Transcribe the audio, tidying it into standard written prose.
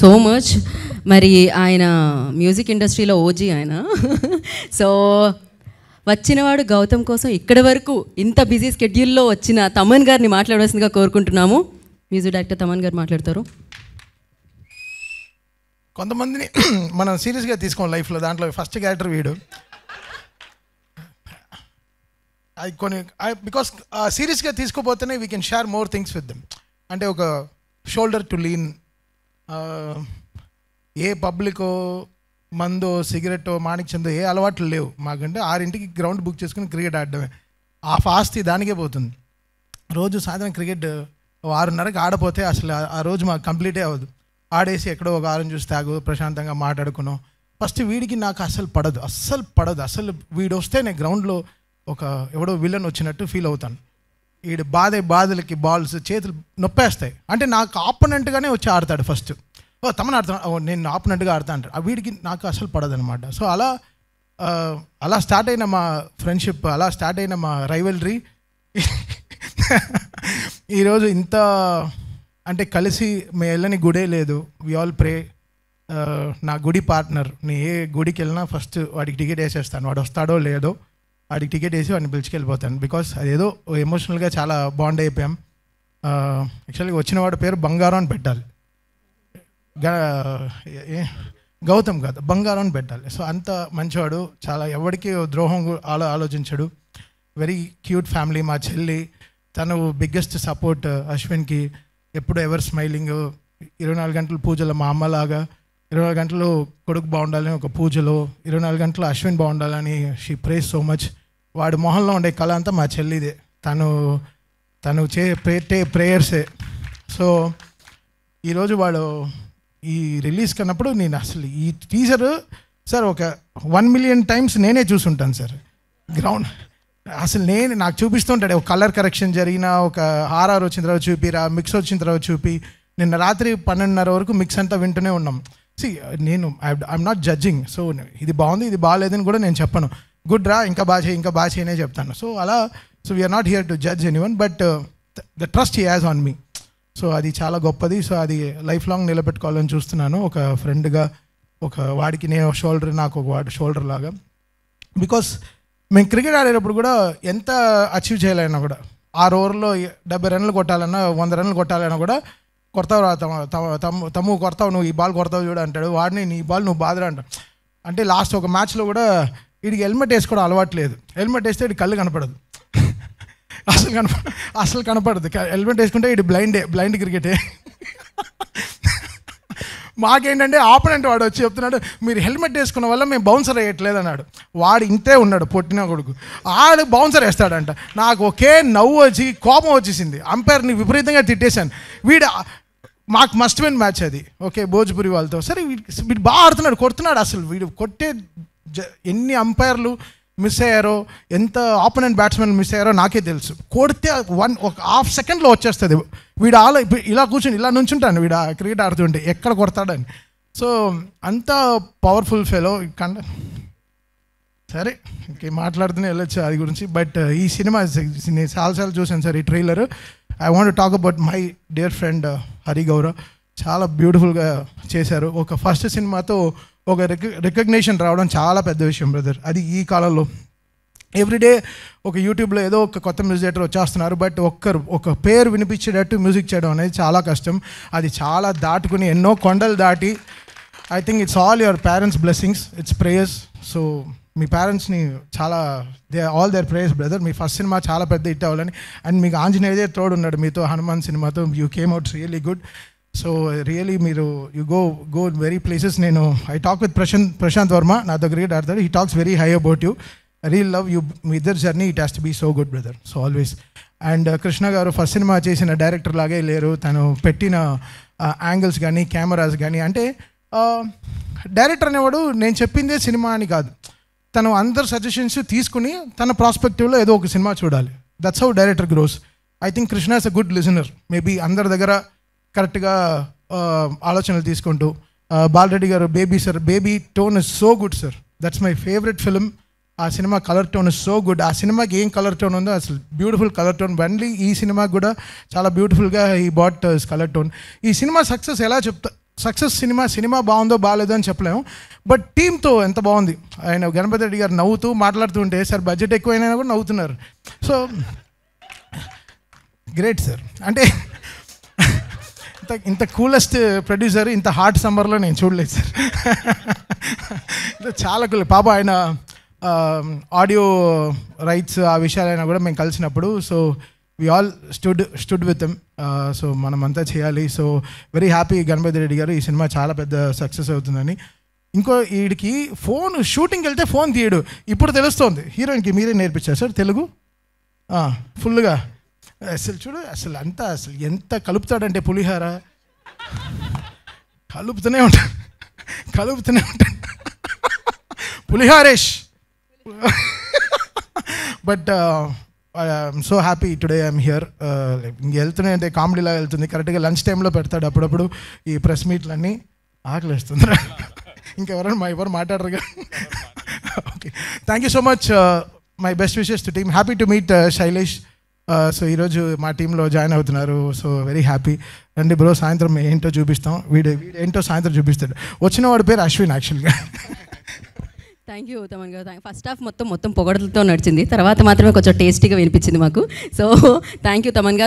So much. మరి ఆయన music ఇండస్ట్రీలో ఓజీ ఆయన. సో వచ్చినవాడు గౌతమ్ కోసం ఇక్కడి వరకు ఇంత బిజీ స్కెడ్యూల్లో వచ్చిన తమన్ గారిని మాట్లాడవలసిందిగా కోరుకుంటున్నాము. మ్యూజిక్ డైరెక్టర్ తమన్ గారు మాట్లాడతారు. కొంతమందిని మనం సీరియస్గా తీసుకోం లైఫ్లో. దాంట్లో ఫస్ట్ క్యారెక్టర్ వీడు. అది కొన్ని బికాస్ సీరియస్గా తీసుకోపోతేనే we can share more things with them. అంటే ఒక షోల్డర్ టు లీన్. ఏ పబ్లికో మందో సిగరెట్టో మాణిక్చందో ఏ అలవాట్లు లేవు మాకంటే. 6ంటికి గ్రౌండ్ బుక్ చేసుకుని క్రికెట్ ఆడడమే. ఆ ఫాస్తి దానికే పోతుంది. రోజు సాయంత్రం క్రికెట్ 6:30కి ఆడపోతే అసలు ఆ రోజు మాకు కంప్లీటే అవ్వదు. ఆడేసి ఎక్కడో ఒక ఆరెంజ్ జ్యూస్ తాగు, ప్రశాంతంగా మాట్లాడుకున్నాం. ఫస్ట్ వీడికి నాకు అస్సలు పడదు. అసలు వీడు వస్తే నేను గ్రౌండ్లో ఒక ఎవడో విలన్ వచ్చినట్టు ఫీల్ అవుతాను. వీడు బాధలకి బాల్స్ చేతులు నొప్పేస్తాయి. అంటే నాకు ఆపోనెంట్గానే వచ్చి ఆడతాడు ఫస్ట్. తమను ఆడుతాను, నేను ఆపోనెంట్గా ఆడతా అంటాడు. ఆ వీడికి నాకు అసలు పడదనమాట. సో అలా స్టార్ట్ అయిన మా ఫ్రెండ్షిప్, అలా స్టార్ట్ అయిన మా రైవల్రీ ఈరోజు ఇంత అంటే కలిసి మేము వెళ్ళని గుడే లేదు. We all pray. నా గుడి పార్ట్నర్, నేను ఏ గుడికి వెళ్ళినా ఫస్ట్ వాడికి టికెట్ వేసేస్తాను. వాడు వస్తాడో లేదో వాడికి టికెట్ వేసి వాడిని పిలుచుకెళ్ళిపోతాను. బికాస్ అదేదో ఎమోషనల్గా చాలా బాండ్ అయిపోయాం. యాక్చువల్గా వచ్చిన వాడి పేరు బంగారం అని పెట్టాలి. గౌతమ్ కాదు, బంగారం అని పెట్టాలి. సో అంత మంచివాడు, చాలా ఎవరికి ద్రోహం ఆలోచించాడు. Very cute family. మా చెల్లి తను బిగ్గెస్ట్ సపోర్ట్ అశ్విన్కి. ఎప్పుడు ఎవర్ స్మైలింగ్. 24 గంటలు పూజలో మా అమ్మలాగా. 24 గంటలు కొడుకు బాగుండాలని ఒక పూజలో, 24 గంటలు అశ్విన్ బాగుండాలని షీ ప్రేస్ సో మచ్. వాడి మొహంలో ఉండే కళ అంతా మా చెల్లిదే. తను ప్రేయర్సే. సో ఈరోజు వాడు ఈ రిలీజ్ కన్నప్పుడు నేను అసలు ఈ టీజర్ సార్ ఒక 1 మిలియన్ టైమ్స్ నేనే చూసుంటాను సార్. గ్రౌండ్ అసలు నాకు చూపిస్తుంటాడు. ఒక కలర్ కరెక్షన్ జరిగిన, ఒక ఆర్ఆర్ వచ్చిన తర్వాత చూపిరా, మిక్స్ వచ్చిన తర్వాత చూపి. నిన్న రాత్రి 12:30 వరకు మిక్స్ అంతా వింటూనే ఉన్నాం. నేను ఐఎమ్ నాట్ జడ్జింగ్. సో ఇది బాగుంది, ఇది బాగాలేదని కూడా నేను చెప్పను. గుడ్ రా, ఇంకా బాగా చేయనే చెప్తాను. So we are not here to judge anyone, but the trust he has on me. So అది చాలా గొప్పది. సో అది లైఫ్ లాంగ్ నిలబెట్టుకోవాలని చూస్తున్నాను. ఒక ఫ్రెండ్గా, ఒక వాడికి నేను షోల్డర్, నాకు ఒక వాడు షోల్డర్ లాగా. బికాస్ మేము క్రికెట్ ఆడేటప్పుడు కూడా ఎంత అచీవ్ చేయాలన్నా కూడా, 6 ఓవర్లో 70 రన్లు కొట్టాలన్నా, 100 రన్లు కొట్టాలన్నా కూడా తమ్ము కొడతావు, నువ్వు ఈ బాల్ కొడతావు చూడు అంటాడు. వాడిని నీ బాల్ నువ్వు బాధరా అంటాడు. అంటే లాస్ట్ ఒక మ్యాచ్లో కూడా వీడికి హెల్మెట్ వేసుకోవడం అలవాట్లేదు. హెల్మెట్ వేస్తే వీడి కళ్ళు కనపడదు. అసలు కనపడదు. హెల్మెట్ వేసుకుంటే వీడి బ్లైండ్ క్రికెటే. మాకేంటంటే ఆపోనెంట్ వాడు వచ్చి చెప్తున్నాడు, మీరు హెల్మెట్ వేసుకున్న వల్ల మేము బౌన్సర్ వేయట్లేదు అన్నాడు. వాడు ఇంతే ఉన్నాడు, పొట్టిన కొడుకు. ఆడు బౌన్సర్ వేస్తాడంట. నాకు ఒకే నవ్వు వచ్చి కోపం వచ్చేసింది. అంపైర్ని విపరీతంగా తిట్టేశాను. మాకు మస్ట్ విన్ మ్యాచ్ అది, ఓకే, భోజ్పురి వాళ్ళతో. సరే వీడు బాగా ఆడుతున్నాడు, కొడుతున్నాడు. అసలు వీడు కొట్టే ఎన్ని అంపైర్లు మిస్ అయ్యారో, ఎంత ఆపోనెంట్ బ్యాట్స్మెన్ మిస్ అయ్యారో నాకే తెలుసు. కొడితే ఒక హాఫ్ సెకండ్లో వచ్చేస్తుంది. వీడు ఇలా కూర్చొని ఇలా నుంచుంటాను వీడు క్రికెట్ ఆడుతుంటే ఎక్కడ కొడతాడని. సో అంత పవర్ఫుల్ ఫెలో. సరే ఇంకే మాట్లాడుతూనే వెళ్ళొచ్చు అది గురించి. బట్ ఈ సినిమా నేను చాలాసార్లు చూశాను సార్ ఈ trailer. I want talk about my dear friend Hari Gaurav. చాలా బ్యూటిఫుల్గా చేశారు. ఒక ఫస్ట్ సినిమాతో ఒక రికగ్నేషన్ రావడం చాలా పెద్ద విషయం బ్రదర్. అది ఈ కాలంలో ఎవ్రీడే ఒక యూట్యూబ్లో ఏదో ఒక కొత్త మ్యూజిక్ డైరెక్టర్ వచ్చేస్తున్నారు. బట్ ఒక పేరు వినిపించేటట్టు మ్యూజిక్ చేయడం అనేది చాలా కష్టం. అది చాలా దాటుకుని ఎన్నో కొండలు దాటి, I think it's all your parents blessings, it's prayers. So మీ పేరెంట్స్ని చాలా ఆల్ దేర్ ప్రేయర్స్ బ్రదర్. మీ ఫస్ట్ సినిమా చాలా పెద్ద హిట్ అవ్వాలని. అండ్ మీకు ఆంజనేయదే తోడు ఉన్నాడు మీతో, హనుమాన్ సినిమాతో. You came out really good. So really మీరు యూ గో వెరీ ప్లేసెస్. నేను I talk with Prashanth Varma, నాతో క్రికెట్ ఆడతాడు. He talks very high about you. I real love you. మీ ఇద్దరు journey it has to be so good brother. So always. And Krishna గారు first cinema చేసిన director లాగే లేరు. తను పెట్టిన యాంగిల్స్ కానీ, కెమెరాస్ కానీ, అంటే డైరెక్టర్ అనేవాడు నేను చెప్పిందే సినిమా అని కాదు. తను అందరు సజెషన్స్ తీసుకుని తన ప్రాస్పెక్టివ్లో ఏదో ఒక సినిమా చూడాలి. That's how director grows. I think Krishna is a good listener. Maybe అందరి దగ్గర కరెక్ట్గా ఆలోచనలు తీసుకుంటూ. బాలరెడ్డి గారు baby tone is so good sir. That's my favourite film. ఆ cinema colour tone is so good. ఆ సినిమాకి ఏం కలర్ టోన్ ఉందో అసలు బ్యూటిఫుల్ కలర్ టోన్. బండ్లీ ఈ సినిమాకి కూడా చాలా బ్యూటిఫుల్గా ఈ బాట్ కలర్ టోన్. ఈ సినిమా సక్సెస్ ఎలా సక్సెస్ సినిమా బాగుందో బాగాలేదో అని చెప్పలేము, బట్ టీంతో ఎంత బాగుంది. ఆయన గణపతి రెడ్డి గారు నవ్వుతూ మాట్లాడుతుంటే సార్ బడ్జెట్ ఎక్కువైనా కూడా నవ్వుతున్నారు. So great sir. అంటే ఇంత కూలెస్ట్ ప్రొడ్యూసర్ ఇంత హాట్ సమ్మర్లో నేను చూడలేదు సార్. చాలా కూల్. పాప ఆయన ఆడియో రైట్స్ ఆ విషయాలైనా కూడా మేము కలిసినప్పుడు so we all stood with them. So మనమంతా చేయాలి. So very happy Ganapathi Reddy గారు ఈ సినిమా చాలా పెద్ద సక్సెస్ అవుతుందని. ఇంకో వీడికి ఫోన్ షూటింగ్కి వెళ్తే ఫోన్ తీయడు. ఇప్పుడు తెలుస్తోంది హీరోయిన్కి మీరే నేర్పించారు సార్ తెలుగు ఫుల్గా. అసలు చూడు అసలు అంతా అసలు ఎంత కలుపుతాడంటే పులిహార కలుపుతూనే ఉంటాడు పులిహారేష్. But I'm so happy today I'm here. వెళ్తూనే అంటే కామెడీలా వెళ్తుంది. కరెక్ట్గా లంచ్ టైంలో పెడతాడు అప్పుడప్పుడు ఈ ప్రెస్ మీట్లన్నీ. ఆకలి వేస్తుంది. ఎవరు మాట్లాడరుగా. Okay, thank you so much. My best wishes to team. Happy to meet Shailesh. So ఈరోజు మా టీంలో జాయిన్ అవుతున్నారు. So very happy. రండి బ్రో, సాయంత్రం ఏంటో చూపిస్తాం. వీడు ఏంటో సాయంత్రం చూపిస్తాడు. వచ్చిన వాడి పేరు అశ్విన్ యాక్చువల్గా. థ్యాంక్ యూ తమన్ గారు. ఫస్ట్ హాఫ్ మొత్తం పొగడలతో నడిచింది, తర్వాత మాత్రమే కొంచెం టేస్టీగా వినిపించింది మాకు. సో థ్యాంక్ యూ తమన్ గారు.